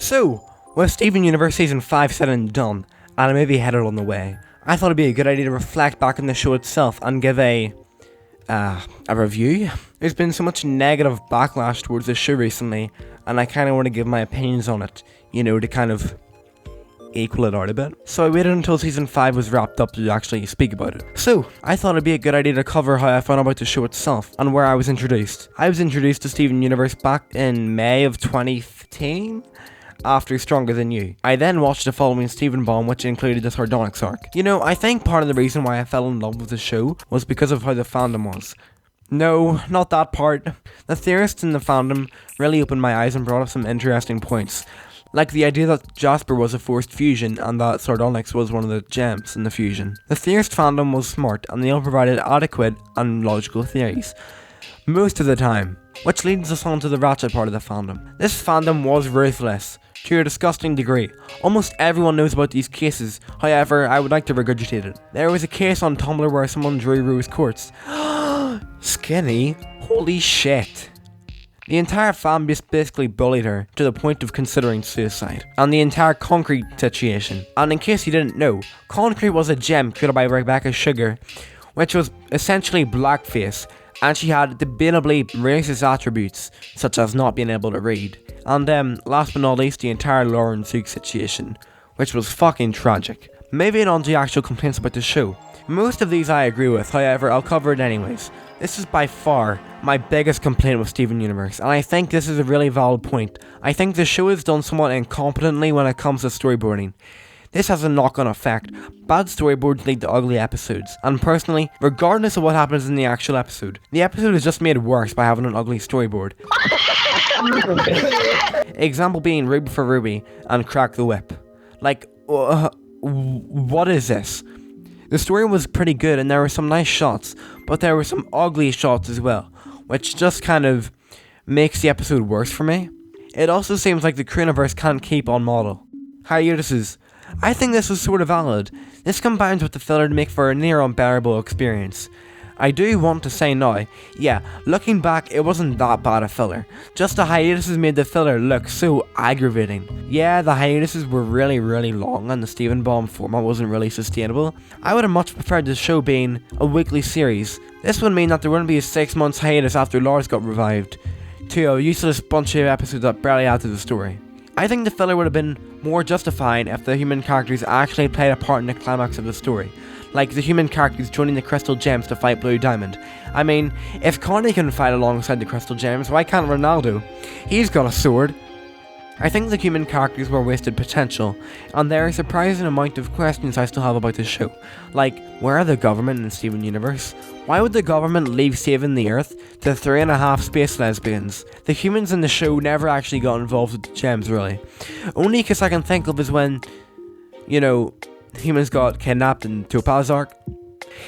So, with Steven Universe Season 5 said and done, and a movie headed on the way, I thought it'd be a good idea to reflect back on the show itself and give a review. There's been so much negative backlash towards the show recently, and I kind of want to give my opinions on it, to kind of equal it out a bit. So I waited until Season 5 was wrapped up to actually speak about it. So, I thought it'd be a good idea to cover how I found out about the show itself, and where I was introduced. I was introduced to Steven Universe back in May of 2015, after Stronger Than You. I then watched the following Steven bomb, which included the Sardonyx arc. I think part of the reason why I fell in love with the show was because of how the fandom was. No, not that part. The theorists in the fandom really opened my eyes and brought up some interesting points. Like the idea that Jasper was a forced fusion and that Sardonyx was one of the gems in the fusion. The theorist fandom was smart and they all provided adequate and logical theories. Most of the time. Which leads us on to the ratchet part of the fandom. This fandom was ruthless, to a disgusting degree. Almost everyone knows about these cases, however, I would like to regurgitate it. There was a case on Tumblr where someone drew Rose Quartz. Skinny? Holy shit. The entire fanbase basically bullied her to the point of considering suicide. And the entire Concrete situation. And in case you didn't know, Concrete was a gem created by Rebecca Sugar, which was essentially blackface, and she had debatably racist attributes, such as not being able to read. And last but not least, the entire Lauren Zook situation, which was fucking tragic. Moving on to actual complaints about the show. Most of these I agree with, however, I'll cover it anyways. This is by far my biggest complaint with Steven Universe, and I think this is a really valid point. I think the show is done somewhat incompetently when it comes to storyboarding. This has a knock-on effect. Bad storyboards lead to ugly episodes, and personally, regardless of what happens in the actual episode, the episode is just made worse by having an ugly storyboard. Example being Ruby for Ruby and Crack the Whip. Like, what is this? The story was pretty good and there were some nice shots, but there were some ugly shots as well, which just kind of makes the episode worse for me. It also seems like the Crewniverse can't keep on model. Hiatuses. I think this was sort of valid. This combines with the filler to make for a near unbearable experience. I do want to say now, yeah, looking back, it wasn't that bad a filler. Just the hiatuses made the filler look so aggravating. Yeah, the hiatuses were really long and the Steven Bomb format wasn't really sustainable. I would have much preferred the show being a weekly series. This would mean that there wouldn't be a 6 months hiatus after Lars got revived, to a useless bunch of episodes that barely add to the story. I think the filler would have been more justified if the human characters actually played a part in the climax of the story. Like the human characters joining the Crystal Gems to fight Blue Diamond. I mean, if Connie can fight alongside the Crystal Gems, why can't Ronaldo? He's got a sword. I think the human characters were wasted potential, and there are a surprising amount of questions I still have about the show. Like, where are the government in Steven Universe? Why would the government leave saving the Earth to 3.5 space lesbians? The humans in the show never actually got involved with the gems, really. Only case I can think of is when, humans got kidnapped in Topaz Arc.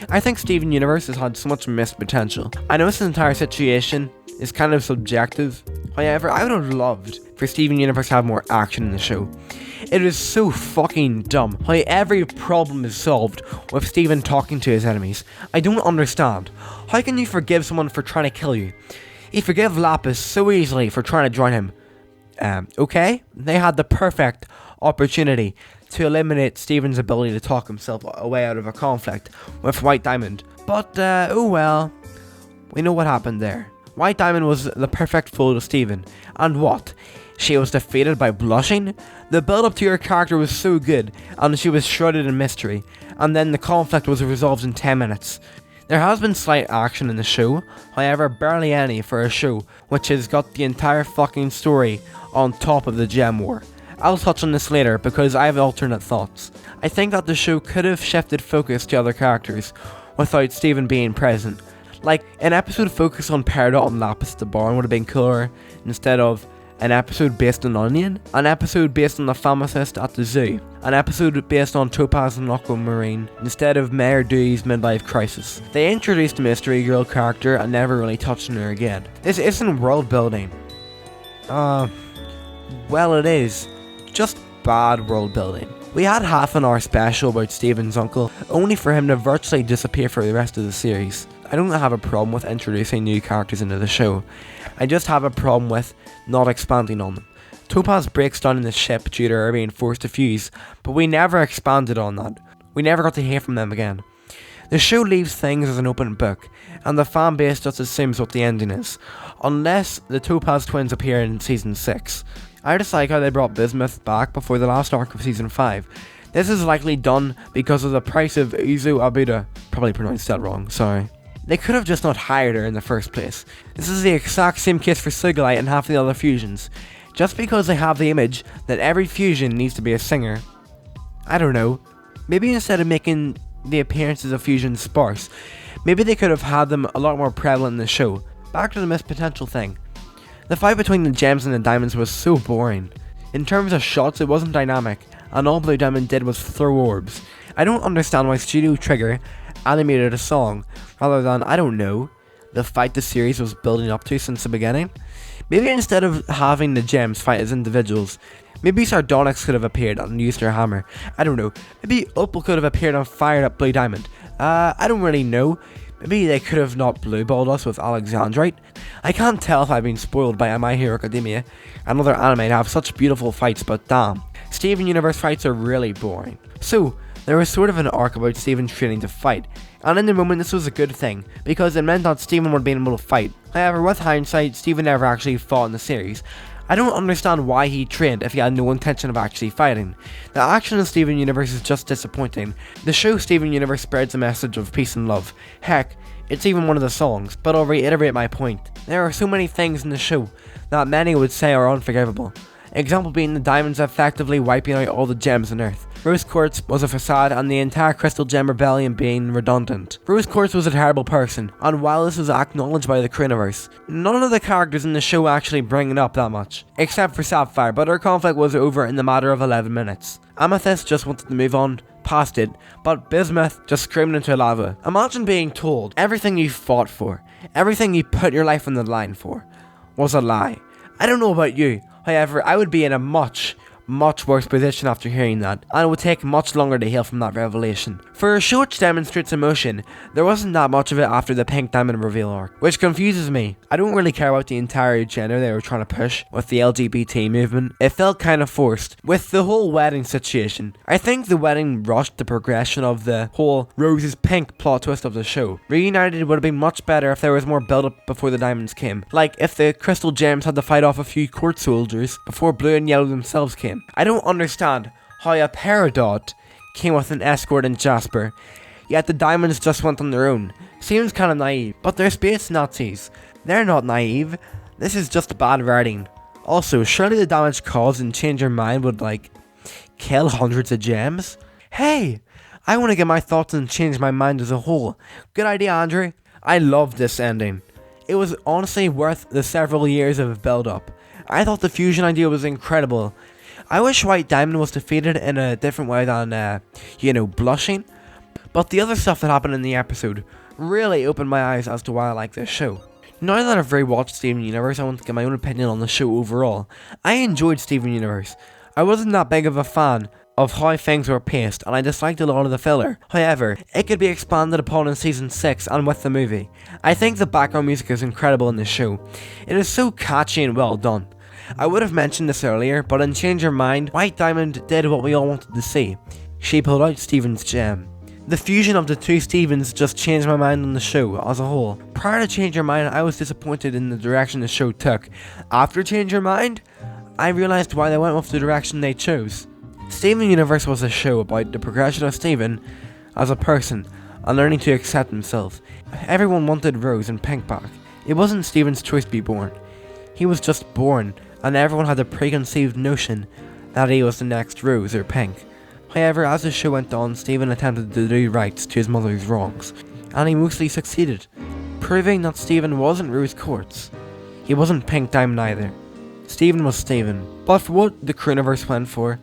I think Steven Universe has had so much missed potential. I know this entire situation is kind of subjective. However, I would have loved for Steven Universe to have more action in the show. It is so fucking dumb how every problem is solved with Steven talking to his enemies. I don't understand. How can you forgive someone for trying to kill you? You forgive Lapis so easily for trying to join him. Okay? They had the perfect opportunity to eliminate Steven's ability to talk himself away out of a conflict with White Diamond. But, oh well. We know what happened there. White Diamond was the perfect fool to Steven. And what? She was defeated by blushing? The build up to her character was so good, and she was shrouded in mystery, and then the conflict was resolved in 10 minutes. There has been slight action in the show, however barely any for a show which has got the entire fucking story on top of the Gem War. I'll touch on this later because I have alternate thoughts. I think that the show could have shifted focus to other characters without Steven being present. Like, an episode focused on Peridot and Lapis at the barn would have been cooler instead of an episode based on Onion, an episode based on the pharmacist at the zoo, an episode based on Topaz and Aquamarine instead of Mayor Dewey's midlife crisis. They introduced a mystery girl character and never really touched on her again. This isn't world building. Well, it is. Just bad world building. We had half an hour special about Steven's uncle, only for him to virtually disappear for the rest of the series. I don't have a problem with introducing new characters into the show. I just have a problem with not expanding on them. Topaz breaks down in the ship due to her being forced to fuse, but we never expanded on that. We never got to hear from them again. The show leaves things as an open book, and the fan base just assumes what the ending is, unless the Topaz twins appear in Season 6. I just like how they brought Bismuth back before the last arc of Season 5. This is likely done because of the price of Uzu Abuda. Probably pronounced that wrong, sorry. They could have just not hired her in the first place. This is the exact same case for Sigalite and half the other fusions. Just because they have the image that every fusion needs to be a singer. I don't know. Maybe instead of making the appearances of fusions sparse, maybe they could have had them a lot more prevalent in the show. Back to the missed potential thing. The fight between the gems and the diamonds was so boring. In terms of shots, it wasn't dynamic, and all Blue Diamond did was throw orbs. I don't understand why Studio Trigger animated a song, rather than, I don't know, the fight the series was building up to since the beginning. Maybe instead of having the gems fight as individuals, maybe Sardonyx could have appeared and used her hammer. I don't know. Maybe Opal could have appeared and fired up Blue Diamond. I don't really know. Maybe they could have not blue-balled us with Alexandrite. I can't tell if I've been spoiled by My Hero Academia and other anime to have such beautiful fights, but damn, Steven Universe fights are really boring. So, there was sort of an arc about Steven training to fight, and in the moment this was a good thing, because it meant that Steven would be able to fight. However, with hindsight, Steven never actually fought in the series. I don't understand why he trained if he had no intention of actually fighting. The action in Steven Universe is just disappointing. The show Steven Universe spreads a message of peace and love. Heck, it's even one of the songs, but I'll reiterate my point. There are so many things in the show that many would say are unforgivable. Example being the diamonds effectively wiping out all the gems on Earth. Rose Quartz was a facade and the entire Crystal Gem Rebellion being redundant. Rose Quartz was a terrible person, and while this is acknowledged by the Craniverse, none of the characters in the show actually bring it up that much, except for Sapphire, but her conflict was over in the matter of 11 minutes. Amethyst just wanted to move on past it, but Bismuth just screamed into lava. Imagine being told everything you fought for, everything you put your life on the line for, was a lie. I don't know about you, however, I would be in a much worse position after hearing that, and it would take much longer to heal from that revelation. For a show which demonstrates emotion, there wasn't that much of it after the Pink Diamond reveal arc, which confuses me. I don't really care about the entire agenda they were trying to push with the LGBT movement. It felt kind of forced. With the whole wedding situation, I think the wedding rushed the progression of the whole Rose is Pink plot twist of the show. Reunited would have been much better if there was more build up before the diamonds came. Like if the Crystal Gems had to fight off a few court soldiers before Blue and Yellow themselves came. I don't understand how a Peridot came with an escort and Jasper, yet the diamonds just went on their own. Seems kinda naive, but they're space Nazis. They're not naive, this is just bad writing. Also, surely the damage caused and change your mind would kill hundreds of gems? Hey, I want to get my thoughts and change my mind as a whole. Good idea, Andrew. I loved this ending. It was honestly worth the several years of build up. I thought the fusion idea was incredible. I wish White Diamond was defeated in a different way than, blushing. But the other stuff that happened in the episode really opened my eyes as to why I like this show. Now that I've rewatched Steven Universe, I want to get my own opinion on the show overall. I enjoyed Steven Universe. I wasn't that big of a fan of how things were paced, and I disliked a lot of the filler. However, it could be expanded upon in Season 6 and with the movie. I think the background music is incredible in this show. It is so catchy and well done. I would have mentioned this earlier, but in Change Your Mind, White Diamond did what we all wanted to see. She pulled out Steven's gem. The fusion of the two Stevens just changed my mind on the show as a whole. Prior to Change Your Mind, I was disappointed in the direction the show took. After Change Your Mind, I realised why they went with the direction they chose. Steven Universe was a show about the progression of Steven as a person and learning to accept himself. Everyone wanted Rose and Pink back. It wasn't Steven's choice to be born. He was just born, and everyone had a preconceived notion that he was the next Rose or Pink. However, as the show went on, Steven attempted to do right to his mother's wrongs, and he mostly succeeded, proving that Steven wasn't Rose Quartz. He wasn't Pink Diamond either. Steven was Steven. But for what the Craniverse went for,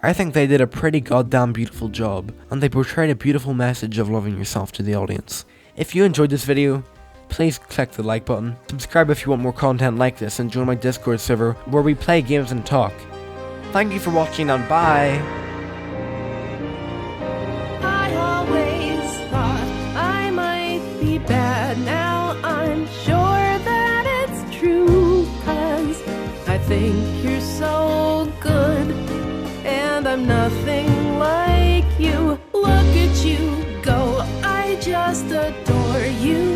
I think they did a pretty goddamn beautiful job, and they portrayed a beautiful message of loving yourself to the audience. If you enjoyed this video, please click the like button, subscribe if you want more content like this, and join my Discord server where we play games and talk. Thank you for watching, and bye! I always thought I might be bad, now I'm sure that it's true, 'cause I think you're so so good, and I'm nothing like you. Look at you go, I just adore you.